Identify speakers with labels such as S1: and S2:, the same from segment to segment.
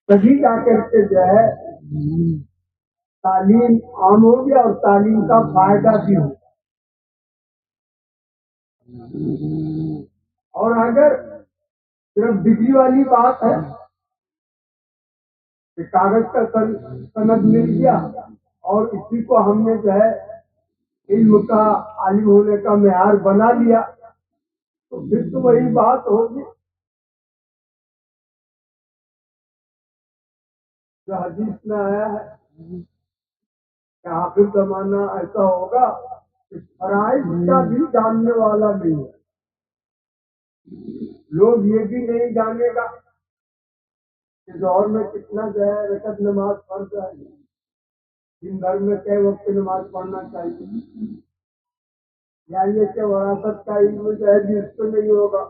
S1: تبھی جا کر کے جو ہے تعلیم عام ہوگی اور تعلیم کا فائدہ بھی ہوگا. اور اگر صرف ڈگری والی بات ہے کہ کاغذ کا سند مل گیا اور اسی کو ہم نے جو ہے علم کا عالم ہونے کا معیار بنا لیا تو پھر تو وہی بات ہوگی جو حدیث میں آیا ہے کہ آخر زمانہ ایسا ہوگا کہ فرائض کا بھی جاننے والا نہیں ہے. لوگ یہ بھی نہیں جانے گا کہ دور میں کتنا جو ہے رکعت نماز فرض ہے, دن بھر میں کئی وقت نماز پڑھنا چاہیے, یا یہ کہ وراثت کا علم جو ہے بھی اس کو نہیں ہوگا,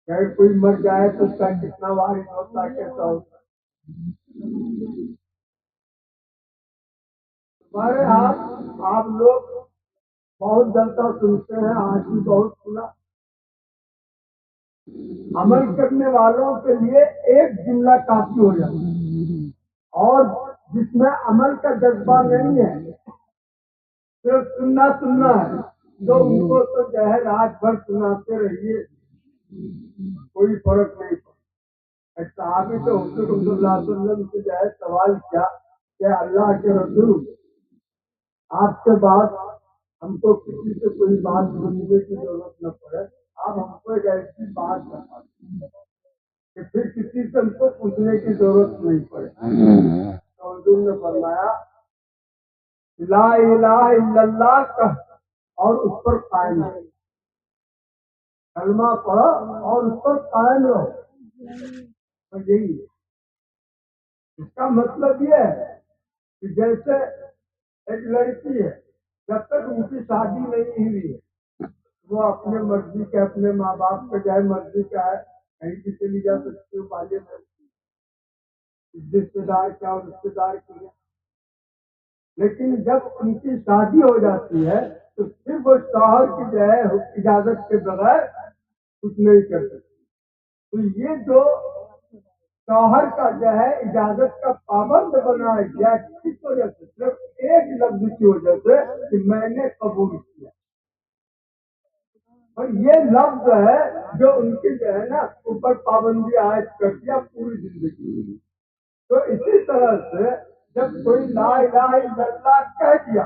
S1: چاہے کوئی مر جائے تو اس کا کتنا وارث ہوتا ہے, کیسا ہوتا ہے. ہمارے آپ لوگ بہت جلتا سنتے ہیں, آج بھی بہت سنا. عمل کرنے والوں کے لیے ایک جملہ کافی ہو جاتا ہے, اور جس میں عمل کا جذبہ نہیں ہے, صرف سننا ہے, تو ان کو تو جو ہے رات بھر سناتے رہیے, کوئی فرق نہیں پڑتا. صحابی تو حضور صلی اللہ علیہ وسلم سے جو ہے سوال کیا کہ اللہ کے رسول, آپ کے بعد ہم کو کسی سے کوئی بات سننے کی ضرورت نہ پڑے, آپ ہم کو ایک ایسی بات بتا دیں کہ پھر کسی سے ہم کو پوچھنے کی ضرورت نہیں پڑے. تو حضور نے فرمایا لا الہ الا اللہ کہہ اور اس پر قائم رہو, کلمہ پڑھو اور اس پر قائم رہو. یہی ہے اس کا مطلب. یہ ہے کہ جیسے ایک لڑکی ہے, جب تک ان کی شادی نہیں ہوئی ہے وہ اپنے مرضی کے, اپنے ماں باپ کے جائے مرضی کا ہے, کہیں بھی چلی جا سکتی ہو, بالے میں رشتے دار کیا رشتے دار کیا. لیکن جب ان کی شادی ہو جاتی ہے تو پھر وہ شوہر کی جو ہے اجازت کے بغیر کچھ نہیں کر سکتی. تو یہ جو شوہر کا جو ہے اجازت کا پابند بنایا گیا کس وجہ سے, صرف ایک لفظ کی وجہ سے کہ میں نے قبول کیا. اور یہ لفظ ہے جو ان کی جو ہے نا اوپر پابندی عائد کر دیا پوری زندگی. تو اسی طرح سے جب کوئی لا الہ الا اللہ کہہ دیا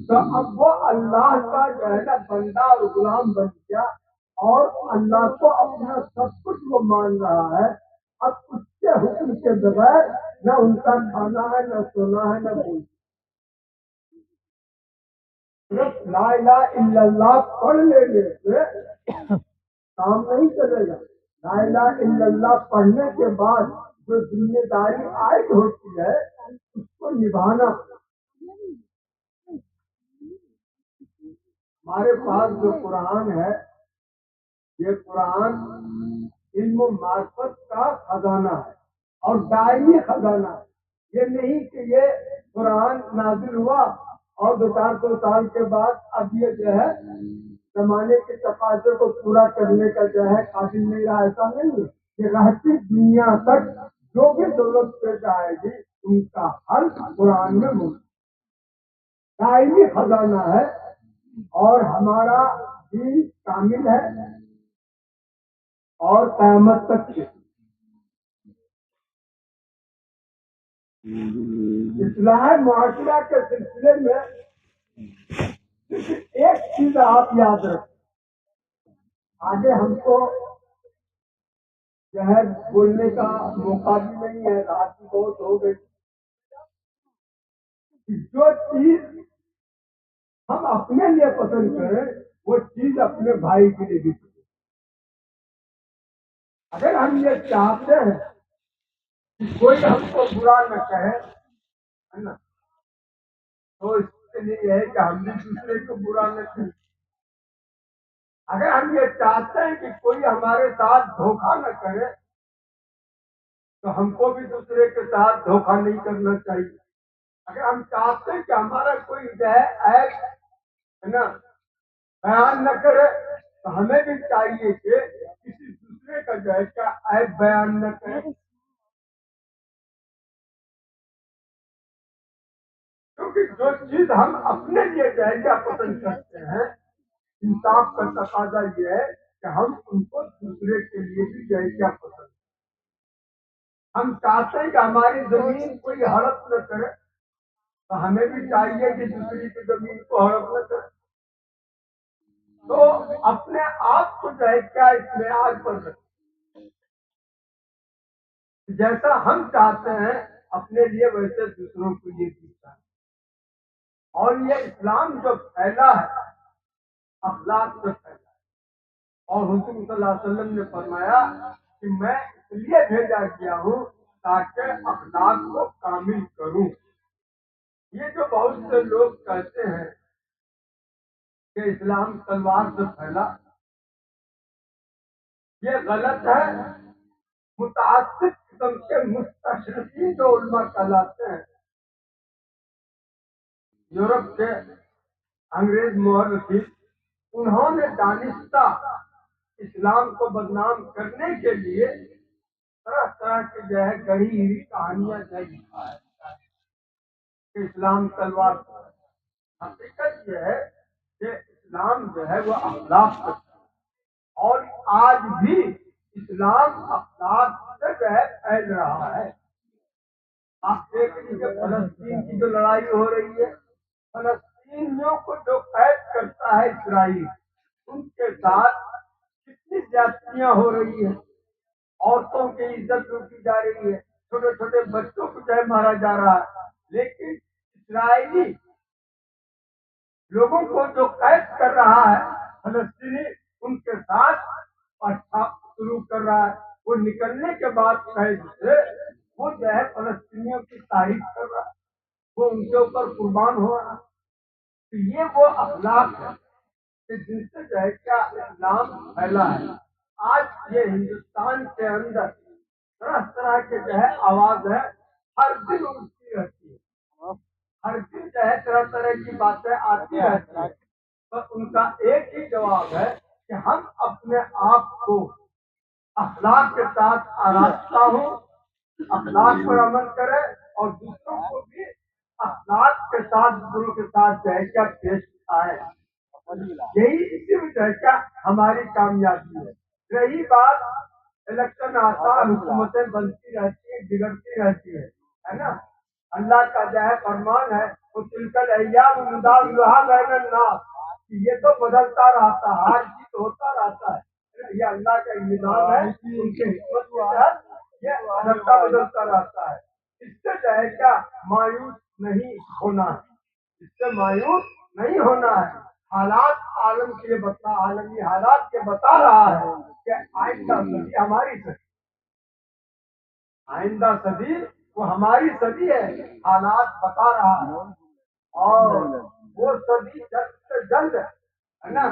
S1: تو اب وہ اللہ کا جو ہے نا بندہ اور غلام بن گیا, اور اللہ کو اپنا سب کچھ وہ مان رہا ہے. اب اس کے حکم کے بغیر نہ ان کا کھانا ہے, نہ سونا ہے, نہ بولنا. صرف لا الہ الا اللہ پڑھ لینے سے کام نہیں چلے گا. لا الہ الا اللہ پڑھنے کے بعد جو ذمہ داری عائد ہوتی ہے اس کو نبھانا. ہمارے پاس جو قرآن ہے یہ قرآن علم و معرفت کا خزانہ ہے اور دائمی خزانہ ہے. یہ نہیں کہ یہ قرآن نازل ہوا اور 200 سال کے بعد اب یہ جو ہے زمانے کے تقاضے کو پورا کرنے کا جو ہے قابل نہیں رہا, ایسا نہیں ہے. یہ رہتی دنیا تک جو بھی ضرورت پیش آئے گی ان کا حل قرآن میں موجود دائمی خزانہ ہے. اور ہمارا دین کامل ہے اور قیامت تک کے اصلاح معاشرہ کے سلسلے میں ایک چیز آپ یاد رکھیں. آگے ہم کو جو ہے بولنے کا موقع بھی نہیں ہے, رات بھی بہت ہو گئی. جو چیز ہم اپنے لیے پسند کریں وہ چیز اپنے بھائی کے لیے بھی پسند. اگر ہم یہ چاہتے ہیں کہ کوئی ہم کو برا نہ کہے ہے نا, تو اس کے لیے یہ ہے کہ ہم بھی دوسرے کو برا نہ کریں. اگر ہم یہ چاہتے ہیں کہ کوئی ہمارے ساتھ دھوکہ نہ کرے تو ہم کو بھی دوسرے کے ساتھ دھوکہ نہیں کرنا چاہیے. اگر ہم چاہتے ہیں کہ ہمارا کوئی جو ہے عیب ہے نا بیان نہ کرے تو ہمیں بھی چاہیے کہ کسی दूसरे का जो है क्या ऐप बयान न करें, क्योंकि जो चीज हम अपने लिए जो है क्या पसंद करते हैं, इंसाफ का तकाजा ये है कि हम उनको दूसरे के लिए भी जो है क्या पसंद, हम चाहते हैं कि हमारी जमीन कोई हड़प न करे, तो हमें भी चाहिए कि दूसरी की जमीन को हड़प न करे। तो अपने आप को जो है क्या इसमें आग पर रखें, जैसा हम चाहते हैं अपने लिए वैसे दूसरों को ये भी चाहिए। और ये इस्लाम जो फैला है अखलाक से फैला है, और हुजूर सल्लल्लाहु अलैहि वसल्लम ने फरमाया कि मैं इसलिए भेजा गया हूँ ताकि अखलाक को कामिल करूँ। ये जो बहुत से लोग कहते हैं कि इस्लाम तलवार से फैला, ये गलत है। मुतअस्सिब किस्म के मुस्तशरिकीन जो उलमा कहलाते हैं, यूरोप के अंग्रेज मुहर्रिखीन, उन्होंने दानिस्ता इस्लाम को बदनाम करने के लिए तरह तरह की जो है गढ़ी हुई कहानियां जो लिखा है कि इस्लाम तलवार से। हकीकत यह है कि इस्लाम जो है वो अखलाक से है, और आज भी इस्लाम अखलाक से जो है फैल रहा है। आप देख लीजिए फलस्तीन की जो लड़ाई हो रही है, फलस्तीनियों को जो कैद करता है इसराइल, उनके साथ कितनी ज्यादतियां हो रही है। औरतों की इज्जत लूटी जा रही है, छोटे छोटे बच्चों को जो है मारा जा रहा है। लेकिन इसराइली लोगों को जो कैद कर रहा है फलस्तीनी, उनके साथ अच्छा शुरू कर रहा है। वो निकलने के बाद कैद से वो जो है फलस्तीनियों की तारीफ कर रहा है, वो उनके ऊपर कुर्बान हो रहा है। तो ये वो अखलाक है कि जिनसे जो है क्या इस्लाम फैला है। आज ये हिंदुस्तान के अंदर तरह तरह के जो है आवाज है, हर दिन उठती रहती है, हर दिन जो है तरह तरह की बातें आती रहती है। तो उनका एक ही जवाब है कि हम अपने आप को अखलाक के साथ आरास्ता हो, अखलाक पर अमल करें, और दूसरों को भी अखलाक के साथ दूसरों के साथ जो है क्या पेश आए। यही इसी वजह है क्या हमारी कामयाबी है। रही बात इलेक्शन आता, हुकूमतें बनती रहती है, बिगड़ती रहती है ना। अल्लाह का जो है फरमान है, वो तिलकल अय्याम नुदाविलुहा बैनन नास, कि ये तो बदलता रहता है, हार जीत होता रहता है। ये अल्लाह का निजाम है, उनके हिकमत के तहत ये बदलता रहता है। इससे जो है क्या मायूस नहीं होना है, इससे मायूस नहीं होना है। हालात आलम के लिए आलमी हालात के बता रहा है कि आइंदा सदी हमारी सदी, आइंदा सदी वो हमारी सदी है, हालात बता रहा है। और वो सदी जल्द से जल्द है ना,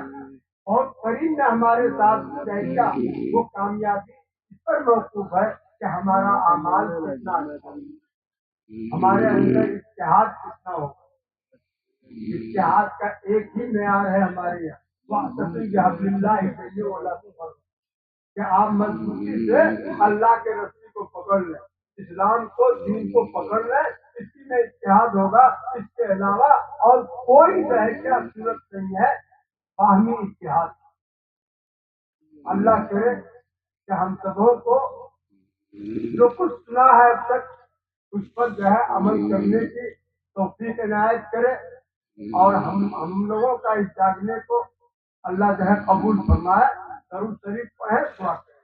S1: बहुत करीब में हमारे साथ जाएगा। वो कामयाबी इस पर मौकूफ है कि हमारा अमाल कितना अच्छा है, हमारे अंदर इत्तेहाद कितना होगा। इत्तेहाद का एक ही मेयार है हमारे यहाँ, कि आप मजबूती से अल्लाह के रस्सी को पकड़ लें, इस्लाम को, दीन को पकड़ लें, इसी में इत्तेहाद होगा। इसके अलावा और कोई जो है क्या सूरत नहीं है बाहमी इत्तेहाद। अल्लाह करे कि हम सबों को जो कुछ सुना है अब तक उस पर जो है अमल करने की तौफीक इनायत करे, और हम लोगों का इस जागने को अल्लाह जो है कबूल फरमाए। दरूद शरीफ पढ़े, दुआ करें।